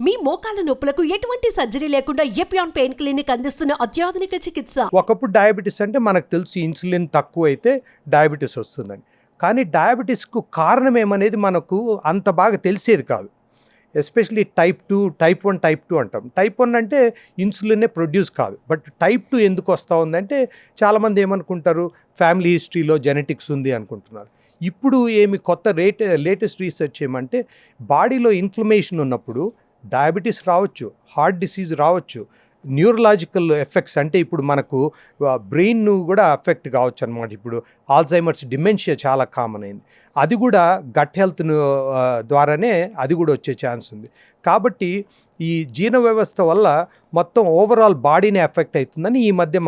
మీ మోకాల నొప్పులకు ఎటువంటి సర్జరీ లేకుండా ఎపియాన్ పెయిన్ క్లినిక్ అందిస్తున్న అత్యాధునిక చికిత్స. ఒకప్పుడు డయాబెటీస్ అంటే మనకు తెలుసు ఇన్సులిన్ తక్కువ అయితే డయాబెటీస్ వస్తుందని. కానీ డయాబెటీస్కు కారణం ఏమనేది మనకు అంత బాగా తెలిసేది కాదు. ఎస్పెషలీ టైప్ 2, టైప్ 1, టైప్ 2 అంటాం. టైప్ 1 అంటే ఇన్సులిన్నే ప్రొడ్యూస్ కాదు. బట్ టైప్ 2 ఎందుకు వస్తూ ఉందంటే చాలామంది ఏమనుకుంటారు, ఫ్యామిలీ హిస్టరీలో జెనెటిక్స్ ఉంది అనుకుంటున్నారు. ఇప్పుడు కొత్త లేటెస్ట్ రీసెర్చ్ ఏమంటే బాడీలో ఇన్ఫ్లమేషన్ ఉన్నప్పుడు డయాబెటీస్ రావచ్చు, హార్ట్ డిసీజ్ రావచ్చు, న్యూరలాజికల్ ఎఫెక్ట్స్ అంటే ఇప్పుడు మనకు బ్రెయిన్ కూడా ఎఫెక్ట్ కావచ్చు అనమాట. ఇప్పుడు ఆల్జైమర్స్, డిమెన్షియా చాలా కామన్ అయింది. అది కూడా గట్ హెల్త్ ద్వారానే అది కూడా వచ్చే ఛాన్స్ ఉంది. కాబట్టి ఈ జీర్ణ వ్యవస్థ వల్ల మొత్తం ఓవరాల్ బాడీనే ఎఫెక్ట్ అవుతుందని ఈ మధ్య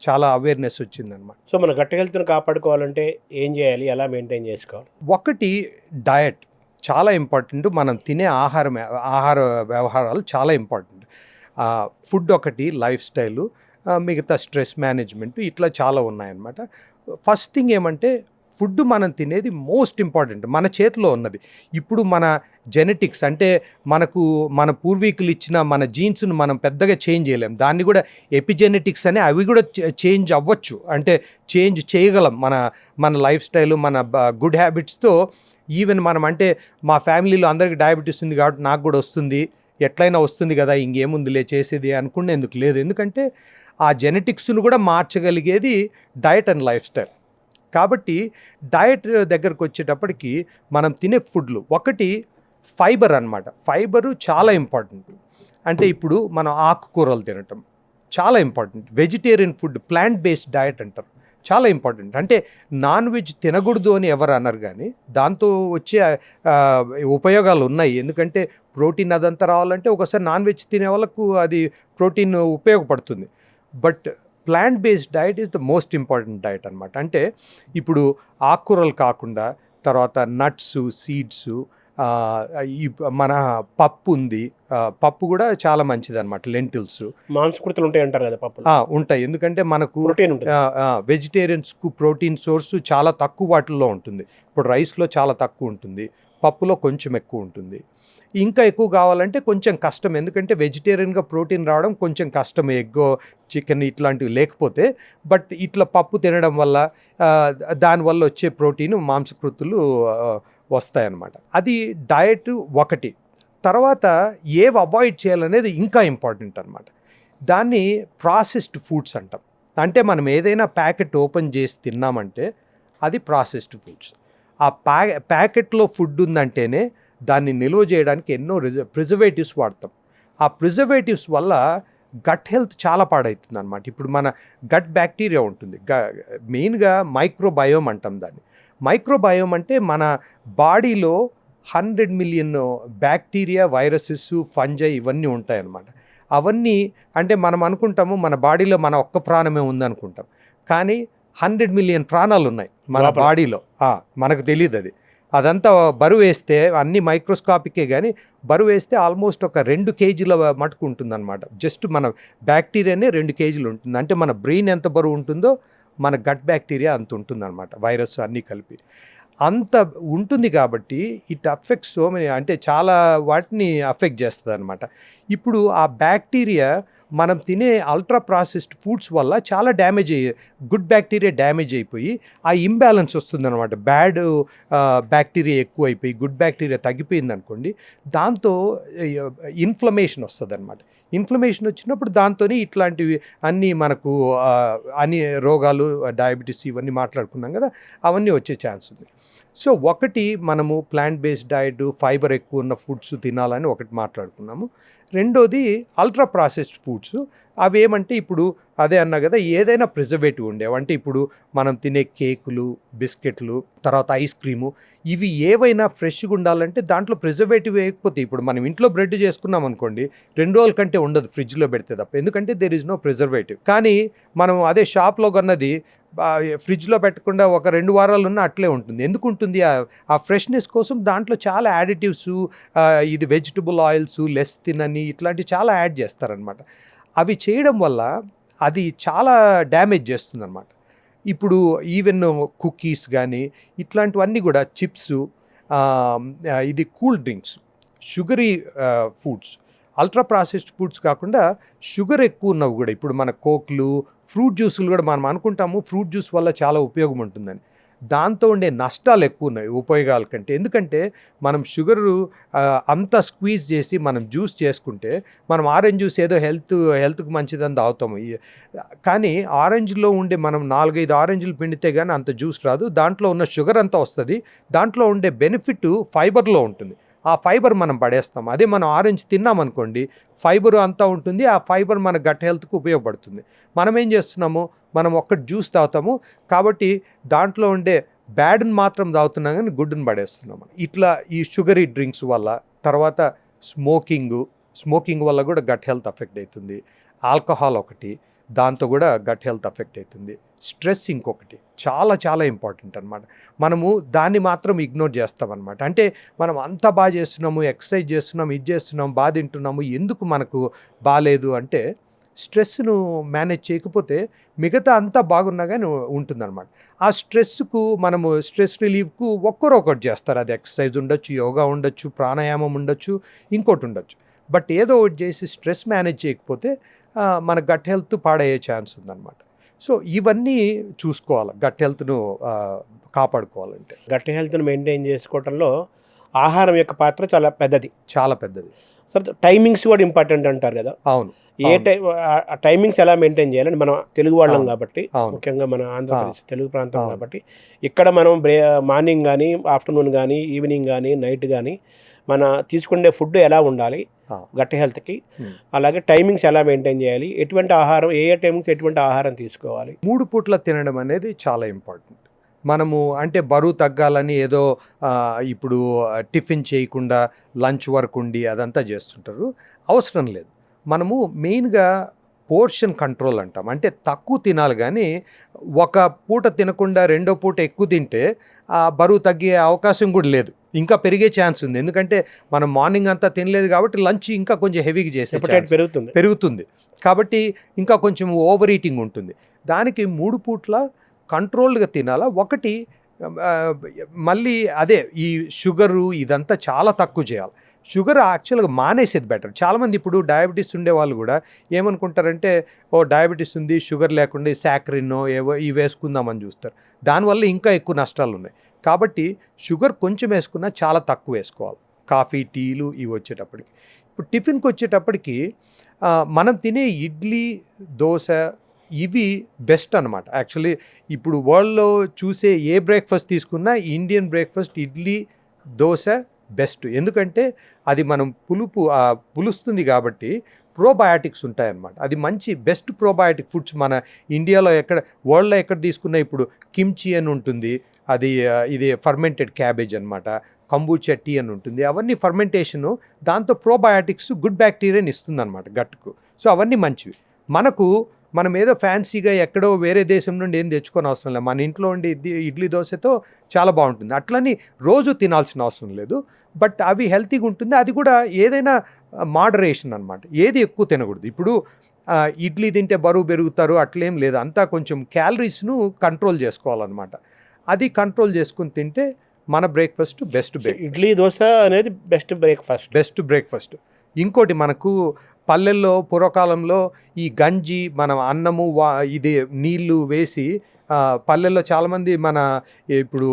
చాలా అవేర్నెస్ వచ్చిందనమాట. సో మన గట్ హెల్త్ని కాపాడుకోవాలంటే ఏం చేయాలి, ఎలా మెయింటైన్ చేసుకోవాలి? ఒకటి డయట్ చాలా ఇంపార్టెంట్. మనం తినే ఆహార వ్యవహారాలు చాలా ఇంపార్టెంట్. ఫుడ్ ఒకటి, లైఫ్ స్టైలు, మిగతా స్ట్రెస్ మేనేజ్మెంట్, ఇట్లా చాలా ఉన్నాయన్నమాట. ఫస్ట్ థింగ్ ఏమంటే ఫుడ్ మనం తినేది మోస్ట్ ఇంపార్టెంట్, మన చేతిలో ఉన్నది. ఇప్పుడు మన జెనెటిక్స్ అంటే మన పూర్వీకులు ఇచ్చిన మన జీన్స్ను మనం పెద్దగా చేంజ్ చేయలేం. దాన్ని కూడా ఎపిజెనెటిక్స్ అని అవి కూడా చేంజ్ అవ్వచ్చు, అంటే చేంజ్ చేయగలం మన లైఫ్ స్టైలు, మన గుడ్ హ్యాబిట్స్తో. ఈవెన్ మనం అంటే మా ఫ్యామిలీలో అందరికీ డయాబెటీస్ ఉంది కాబట్టి నాకు కూడా వస్తుంది, ఎట్లయినా వస్తుంది కదా, ఇంకేముందిలే చేసేది అనుకునేందుకు లేదు. ఎందుకంటే ఆ జెనెటిక్స్ను కూడా మార్చగలిగేది డయట్ అండ్ లైఫ్ స్టైల్. కాబట్టి డయట్ దగ్గరకు వచ్చేటప్పటికి మనం తినే ఫుడ్లు ఒకటి ఫైబర్ అన్నమాట. ఫైబరు చాలా ఇంపార్టెంట్. అంటే ఇప్పుడు మనం ఆకుకూరలు తినటం చాలా important. Vegetarian food, plant based diet అంటారు, చాలా ఇంపార్టెంట్. అంటే నాన్ వెజ్ తినకూడదు అని ఎవరు అన్నారు, కానీ దాంతో వచ్చే ఉపయోగాలు ఉన్నాయి. ఎందుకంటే ప్రోటీన్ అదంతా రావాలంటే ఒకసారి నాన్ వెజ్ తినే వాళ్ళకు అది ప్రోటీన్ ఉపయోగపడుతుంది. But plant based diet is the most important diet అనమాట. అంటే ఇప్పుడు ఆకుకూరలు కాకుండా తర్వాత నట్స్, సీడ్స్, ఈ మన పప్పు ఉంది, పప్పు కూడా చాలా మంచిది అనమాట. లెంటిల్స్, మాంసకృతులు ఉంటాయి అంటారు కదా పప్పు. ఉంటాయి, ఎందుకంటే మనకు ప్రోటీన్ ఉంటుంది. వెజిటేరియన్స్కు ప్రోటీన్ సోర్స్ చాలా తక్కువ వాటిల్లో ఉంటుంది. ఇప్పుడు రైస్లో చాలా తక్కువ ఉంటుంది, పప్పులో కొంచెం ఎక్కువ ఉంటుంది. ఇంకా ఎక్కువ కావాలంటే కొంచెం కష్టం, ఎందుకంటే వెజిటేరియన్గా ప్రోటీన్ రావడం కొంచెం కష్టం, ఎగ్, చికెన్ ఇట్లాంటివి లేకపోతే. బట్ ఇట్లా పప్పు తినడం వల్ల దానివల్ల వచ్చే ప్రోటీన్, మాంసకృతులు వస్తాయన్నమాట. అది డయట్ ఒకటి. తర్వాత ఏవి అవాయిడ్ చేయాలనేది ఇంకా ఇంపార్టెంట్ అనమాట. దాన్ని ప్రాసెస్డ్ ఫుడ్స్ అంటాం. అంటే మనం ఏదైనా ప్యాకెట్ ఓపెన్ చేసి తిన్నామంటే అది ప్రాసెస్డ్ ఫుడ్స్. ఆ ప్యాకెట్లో ఫుడ్ ఉందంటేనే దాన్ని నిల్వ చేయడానికి ఎన్నో ప్రిజర్వేటివ్స్ వాడతాం. ఆ ప్రిజర్వేటివ్స్ వల్ల గట్ హెల్త్ చాలా పాడవుతుంది అనమాట. ఇప్పుడు మన గట్ బ్యాక్టీరియా ఉంటుంది, మెయిన్గా మైక్రోబయోమ్ అంటాం దాన్ని. మైక్రోబయోమ్ అంటే మన బాడీలో 100 మిలియన్ బ్యాక్టీరియా, వైరసెస్, ఫంజై ఇవన్నీ ఉంటాయన్నమాట. అవన్నీ అంటే మనం అనుకుంటాము మన బాడీలో మన ఒక్క ప్రాణమే ఉందనుకుంటాం, కానీ 100 మిలియన్ ప్రాణాలు ఉన్నాయి మన బాడీలో. మనకు తెలియదు అది. అదంతా బరువు వేస్తే అన్ని మైక్రోస్కాపికే, కానీ బరువు వేస్తే ఆల్మోస్ట్ ఒక 2 కేజీల మటుకు ఉంటుందన్నమాట. జస్ట్ మన బ్యాక్టీరియానే 2 కేజీలు ఉంటుంది. అంటే మన బ్రెయిన్ ఎంత బరువు ఉంటుందో మన గట్ బ్యాక్టీరియా అంత ఉంటుందన్నమాట. వైరస్ అన్నీ కలిపి అంత ఉంటుంది. కాబట్టి ఇట్ అఫెక్ట్స్ సో మెనీ, అంటే చాలా వాటిని అఫెక్ట్ చేస్తుంది అనమాట. ఇప్పుడు ఆ బ్యాక్టీరియా మనం తినే అల్ట్రా ప్రాసెస్డ్ ఫుడ్స్ వల్ల చాలా గుడ్ బ్యాక్టీరియా డ్యామేజ్ అయిపోయి ఆ ఇంబ్యాలెన్స్ వస్తుందన్నమాట. బ్యాడ్ బ్యాక్టీరియా ఎక్కువ అయిపోయి గుడ్ బ్యాక్టీరియా తగ్గిపోయింది అనుకోండి, దాంతో ఇన్ఫ్లమేషన్ వస్తుంది అనమాట. ఇన్ఫ్లమేషన్ వచ్చినప్పుడు దాంతో ఇట్లాంటివి అన్నీ మనకు అన్ని రోగాలు, డయాబెటీస్ ఇవన్నీ మాట్లాడుకున్నాం కదా, అవన్నీ వచ్చే ఛాన్స్ ఉంది. సో ఒకటి మనము ప్లాంట్ బేస్డ్ డయట్, ఫైబర్ ఎక్కువ ఉన్న ఫుడ్స్ తినాలని ఒకటి మాట్లాడుకున్నాము. రెండోది అల్ట్రా ప్రాసెస్డ్ ఫుడ్స్. అవి ఏమంటే ఇప్పుడు అదే అన్నా కదా, ఏదైనా ప్రిజర్వేటివ్ ఉండేవి. అంటే ఇప్పుడు మనం తినే కేకులు, బిస్కెట్లు, తర్వాత ఐస్ క్రీము, ఇవి ఏవైనా ఫ్రెష్గా ఉండాలంటే దాంట్లో ప్రిజర్వేటివ్ వేయకపోతే, ఇప్పుడు మనం ఇంట్లో బ్రెడ్ చేసుకున్నాం అనుకోండి, 2 రోజుల కంటే ఉండదు ఫ్రిడ్జ్లో పెడితే తప్ప, ఎందుకంటే దేర్ ఈజ్ నో ప్రిజర్వేటివ్. కానీ మనం అదే షాప్లో కొన్నది ఫ్రిడ్జ్లో పెట్టకుండా ఒక 2 వారాలు ఉన్న అట్లే ఉంటుంది. ఎందుకు ఉంటుంది? ఆ ఫ్రెష్నెస్ కోసం దాంట్లో చాలా యాడిటివ్స్, ఇది వెజిటబుల్ ఆయిల్స్, లెస్ తినని ఇట్లాంటివి చాలా యాడ్ చేస్తారనమాట. అవి చేయడం వల్ల అది చాలా డ్యామేజ్ చేస్తుందన్నమాట. ఇప్పుడు ఈవెన్ కుకీస్ కానీ ఇట్లాంటివన్నీ కూడా, చిప్స్, ఇది cool drinks, sugary foods, ultra processed foods కాకుండా షుగర్ ఎక్కువ ఉన్నవి కూడా, ఇప్పుడు మన కోక్లు, ఫ్రూట్ జ్యూసులు కూడా మనం అనుకుంటాము ఫ్రూట్ జ్యూస్ వల్ల చాలా ఉపయోగం ఉంటుందని. దాంతో ఉండే నష్టాలు ఎక్కువ ఉన్నాయి ఉపయోగాల కంటే. ఎందుకంటే మనం షుగరు అంతా స్క్వీజ్ చేసి మనం జ్యూస్ చేసుకుంటే, మనం ఆరెంజ్ జ్యూస్ ఏదో హెల్త్కి మంచిదని తాగుతాము. కానీ ఆరెంజ్లో ఉండే మనం 4-5 ఆరెంజ్లు పిండితే కానీ అంత జ్యూస్ రాదు. దాంట్లో ఉన్న షుగర్ అంతా వస్తుంది. దాంట్లో ఉండే బెనిఫిట్ ఫైబర్లో ఉంటుంది. ఆ ఫైబర్ మనం పడేస్తాం. అదే మనం ఆరెంజ్ తిన్నామనుకోండి, ఫైబర్ అంతా ఉంటుంది. ఆ ఫైబర్ మన గట్ హెల్త్కి ఉపయోగపడుతుంది. మనం ఏం చేస్తున్నాము, మనం ఒక్కటి జ్యూస్ తాగుతాము కాబట్టి దాంట్లో ఉండే బ్యాడ్ని మాత్రం తాగుతున్నాం కానీ గుడ్డుని పడేస్తున్నాము. ఇట్లా ఈ షుగరీ డ్రింక్స్ వల్ల, తర్వాత స్మోకింగ్ వల్ల కూడా గట్ హెల్త్ అఫెక్ట్ అవుతుంది. ఆల్కహాల్ ఒకటి, దాంతో కూడా గట్ హెల్త్ అఫెక్ట్ అవుతుంది. స్ట్రెస్ ఇంకొకటి చాలా చాలా ఇంపార్టెంట్ అనమాట. మనము దాన్ని మాత్రం ఇగ్నోర్ చేస్తామన్నమాట. అంటే మనం అంత బాగా చేస్తున్నాము, ఎక్సర్సైజ్ చేస్తున్నాము, ఇది చేస్తున్నాము, బాగా తింటున్నాము, ఎందుకు మనకు బాగాలేదు అంటే స్ట్రెస్ను మేనేజ్ చేయకపోతే మిగతా అంతా బాగున్నా కానీ ఉంటుందన్నమాట. ఆ స్ట్రెస్కు మనము స్ట్రెస్ రిలీఫ్కు ఒక్కరొకటి చేస్తారు. అది ఎక్సర్సైజ్ ఉండొచ్చు, యోగా ఉండొచ్చు, ప్రాణాయామం ఉండొచ్చు, ఇంకోటి ఉండొచ్చు. బట్ ఏదో ఒకటి చేసి స్ట్రెస్ మేనేజ్ చేయకపోతే మన గట్ హెల్త్ పాడయ్యే ఛాన్స్ ఉందన్నమాట. సో ఇవన్నీ చూసుకోవాలి గట్ హెల్త్ను కాపాడుకోవాలంటే. గట్ హెల్త్ని మెయింటైన్ చేసుకోవడంలో ఆహారం యొక్క పాత్ర చాలా పెద్దది. చాలా పెద్దది. సరే, టైమింగ్స్ కూడా ఇంపార్టెంట్ అంటారు కదా. అవును. ఏ టైమింగ్స్ ఎలా మెయింటైన్ చేయాలని, మనం తెలుగు వాళ్ళం కాబట్టి, అవును. ముఖ్యంగా మన ఆంధ్రప్రదేశ్ తెలుగు ప్రాంతం కాబట్టి, ఇక్కడ మనం మార్నింగ్ కానీ, ఆఫ్టర్నూన్ కానీ, ఈవినింగ్ కానీ, నైట్ కానీ మన తీసుకునే ఫుడ్ ఎలా ఉండాలి గట్ హెల్త్కి, అలాగే టైమింగ్స్ ఎలా మెయింటైన్ చేయాలి, ఎటువంటి ఆహారం, ఏ టైమింగ్స్ ఎటువంటి ఆహారం తీసుకోవాలి. 3 పూట్ల తినడం అనేది చాలా ఇంపార్టెంట్. మనము అంటే బరువు తగ్గాలని ఏదో ఇప్పుడు టిఫిన్ చేయకుండా లంచ్ వరకు ఉండి అదంతా చేస్తుంటారు. అవసరం లేదు. మనము మెయిన్గా పోర్షన్ కంట్రోల్ అంటాం. అంటే తక్కువ తినాలి, కానీ ఒక పూట తినకుండా రెండో పూట ఎక్కువ తింటే బరువు తగ్గే అవకాశం కూడా లేదు, ఇంకా పెరిగే ఛాన్స్ ఉంది. ఎందుకంటే మనం మార్నింగ్ అంతా తినలేదు కాబట్టి లంచ్ ఇంకా కొంచెం హెవీగా చేసే పెరుగుతుంది కాబట్టి ఇంకా కొంచెం ఓవర్ ఈటింగ్ ఉంటుంది. దానికి 3 పూట్ల కంట్రోల్డ్గా తినాలా. ఒకటి మళ్ళీ అదే ఈ షుగరు ఇదంతా చాలా తక్కువ చేయాలి. షుగర్ యాక్చువల్గా మానేసేది బెటర్. చాలామంది ఇప్పుడు డయాబెటీస్ ఉండే వాళ్ళు కూడా ఏమనుకుంటారంటే, డయాబెటీస్ ఉంది, షుగర్ లేకుండా సాక్రిన్నో ఏవో ఇవి వేసుకుందామని చూస్తారు. దానివల్ల ఇంకా ఎక్కువ నష్టాలు ఉన్నాయి. కాబట్టి షుగర్ కొంచెం వేసుకున్నా చాలా తక్కువ వేసుకోవాలి. కాఫీ, టీలు ఇవి వచ్చేటప్పటికి. ఇప్పుడు టిఫిన్కి వచ్చేటప్పటికి మనం తినే ఇడ్లీ, దోశ ఇవి బెస్ట్ అనమాట. యాక్చువల్లీ ఇప్పుడు వరల్డ్లో చూసే ఏ బ్రేక్ఫాస్ట్ తీసుకున్నా Indian breakfast idli, dosa best. ఎందుకంటే అది మనం పులుస్తుంది కాబట్టి ప్రోబయాటిక్స్ ఉంటాయన్నమాట. అది మంచి బెస్ట్ ప్రోబయాటిక్ ఫుడ్స్ మన ఇండియాలో వరల్డ్లో ఎక్కడ తీసుకున్నా. ఇప్పుడు కిమ్చి అని ఉంటుంది, ఇది ఫర్మెంటెడ్ క్యాబేజ్ అనమాట. కంబూచా టీ అని ఉంటుంది. అవన్నీ ఫర్మెంటేషను, దాంతో ప్రోబయాటిక్స్ గుడ్ బ్యాక్టీరియాని ఇస్తుంది అనమాట గట్టుకు. సో అవన్నీ మంచివి. మనం ఏదో ఫ్యాన్సీగా ఎక్కడో వేరే దేశం నుండి ఏం తెచ్చుకొని అవసరం లేదు. మన ఇంట్లో ఉండి ఇడ్లీ దోశతో చాలా బాగుంటుంది. అట్లని రోజు తినాల్సిన అవసరం లేదు. బట్ అవి హెల్తీగా ఉంటుంది. అది కూడా ఏదైనా మోడరేషన్ అనమాట. ఏది ఎక్కువ తినకూడదు. ఇప్పుడు ఇడ్లీ తింటే బరువు పెరుగుతారు అట్లేం లేదు. అంతా కొంచెం క్యాలరీస్ను కంట్రోల్ చేసుకోవాలన్నమాట. అది కంట్రోల్ చేసుకుని తింటే మన బ్రేక్ఫాస్ట్ బెస్ట్. ఇడ్లీ దోశ అనేది బెస్ట్ బ్రేక్ఫాస్ట్. ఇంకోటి మనకు పల్లెల్లో పూర్వకాలంలో ఈ గంజి, మనం అన్నము ఇది నీళ్లు వేసి పల్లెల్లో చాలామంది మన ఇప్పుడు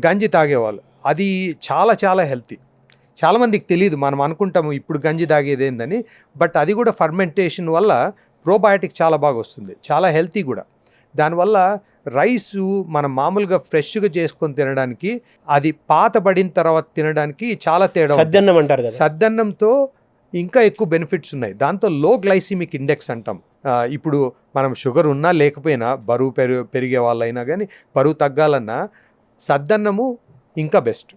గంజి తాగేవాళ్ళు. అది చాలా చాలా హెల్తీ. చాలామందికి తెలియదు. మనం అనుకుంటాము ఇప్పుడు గంజి తాగేది ఏందని. బట్ అది కూడా ఫర్మెంటేషన్ వల్ల ప్రోబయాటిక్ చాలా బాగా వస్తుంది, చాలా హెల్తీ కూడా. దానివల్ల రైసు మనం మామూలుగా ఫ్రెష్గా చేసుకొని తినడానికి, అది పాతబడిన తర్వాత తినడానికి చాలా తేడా. సద్దన్నం అంటారు కదా, సద్దన్నంతో ఇంకా ఎక్కువ బెనిఫిట్స్ ఉన్నాయి. దాంతో లో గ్లైసిమిక్ ఇండెక్స్ అంటాం. ఇప్పుడు మనం షుగర్ ఉన్నా లేకపోయినా, బరువు పెరిగే వాళ్ళైనా కానీ బరువు తగ్గాలన్నా సద్దన్నము ఇంకా బెస్ట్.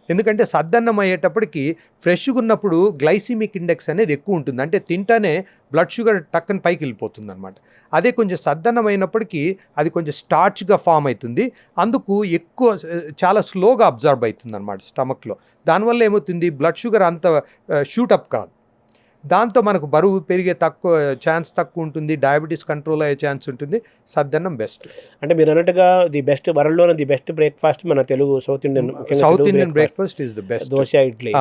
ఎందుకంటే సద్దన్నం అయ్యేటప్పటికి ఫ్రెష్గా ఉన్నప్పుడు గ్లైసిమిక్ ఇండెక్స్ అనేది ఎక్కువ ఉంటుంది. అంటే తింటానే బ్లడ్ షుగర్ టక్కన పైకి వెళ్ళిపోతుంది అనమాట. అదే కొంచెం సద్దన్నం అయినప్పటికీ అది కొంచెం స్టార్చ్గా ఫామ్ అవుతుంది. అందుకు ఎక్కువ చాలా స్లోగా అబ్జర్వ్ అవుతుంది అనమాట స్టమక్లో. దానివల్ల ఏమవుతుంది, బ్లడ్ షుగర్ అంత షూటప్ కాదు. దాంతో మనకు బరువు పెరిగే ఛాన్స్ తక్కువ ఉంటుంది, డయాబెటీస్ కంట్రోల్ అయ్యే ఛాన్స్ ఉంటుంది. సద్దన్నం బెస్ట్. అంటే మీరు అన్నట్టుగా వరల్డ్లోనే ది బెస్ట్ బ్రేక్ఫాస్ట్ మన Telugu south Indian breakfast is the best. Dosa idli.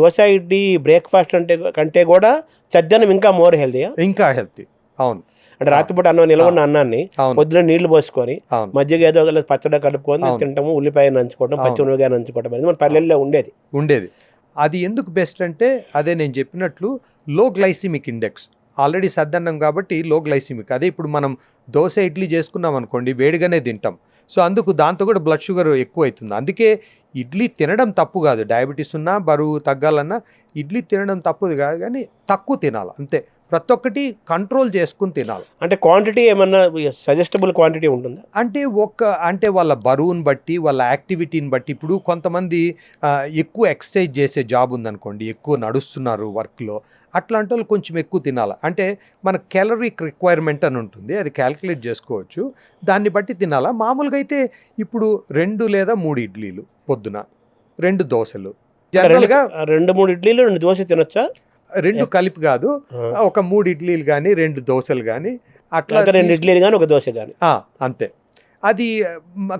Dosa idli breakfast కంటే కూడా సద్దన్నం ఇంకా మోర్ హెల్తీయా? ఇంకా హెల్తీ. అవును. అంటే రాత్రిపూట నిలవన్న అన్నాన్ని పొద్దున నీళ్లు పోసుకొని మజ్జిగ ఏదో పచ్చడి కలుపుకొని తింటాము, ఉల్లిపాయ నంచుకోవడం, పచ్చిమిరపకాయ నంచుకోవడం అనేది మన పల్లెల్లో ఉండేది. అది ఎందుకు బెస్ట్ అంటే అదే నేను చెప్పినట్లు లో గ్లైసిమిక్ ఇండెక్స్. ఆల్రెడీ సద్దన్నం కాబట్టి లో గ్లైసిమిక్. అదే ఇప్పుడు మనం దోశ ఇడ్లీ చేసుకున్నాం అనుకోండి, వేడిగానే తింటాం. సో అందుకు దాంతో కూడా బ్లడ్ షుగర్ ఎక్కువ అవుతుంది. అందుకే ఇడ్లీ తినడం తప్పు కాదు, డయాబెటీస్ ఉన్నా బరువు తగ్గాలన్నా ఇడ్లీ తినడం తప్పుది కాదు, కానీ తక్కువ తినాలి అంతే. ప్రతి ఒక్కటి కంట్రోల్ చేసుకుని తినాలి. అంటే క్వాంటిటీ ఏమన్నా సజెస్టబుల్ క్వాంటిటీ ఉంటుందా? అంటే వాళ్ళ బరువుని బట్టి, వాళ్ళ యాక్టివిటీని బట్టి. ఇప్పుడు కొంతమంది ఎక్కువ ఎక్సర్సైజ్ చేసే జాబ్ ఉందనుకోండి, ఎక్కువ నడుస్తున్నారు వర్క్లో, అట్లాంటి వాళ్ళు కొంచెం ఎక్కువ తినాలి. అంటే మన క్యాలరీక్ రిక్వైర్మెంట్ అని ఉంటుంది, అది క్యాల్కులేట్ చేసుకోవచ్చు, దాన్ని బట్టి తినాలా. మామూలుగా అయితే ఇప్పుడు 2 లేదా 3 ఇడ్లీలు పొద్దున, 2 దోశలు, జనరల్గా 2-3 ఇడ్లీలు 2 దోశ తినొచ్చా? 2 కలిపి కాదు, ఒక 3 ఇడ్లీలు కానీ 2 దోశలు కానీ అట్లా, 2 ఇడ్లీలు కానీ 1 దోశ కానీ, అంతే. అది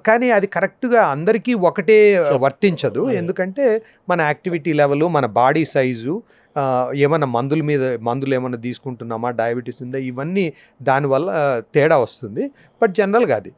కానీ అది కరెక్ట్గా అందరికీ ఒకటే వర్తించదు. ఎందుకంటే మన యాక్టివిటీ లెవెల్, మన బాడీ సైజు, ఏమైనా మందులు ఏమైనా తీసుకుంటున్నామా, డయాబెటీస్ ఉందా, ఇవన్నీ దానివల్ల తేడా వస్తుంది. బట్ జనరల్గా అది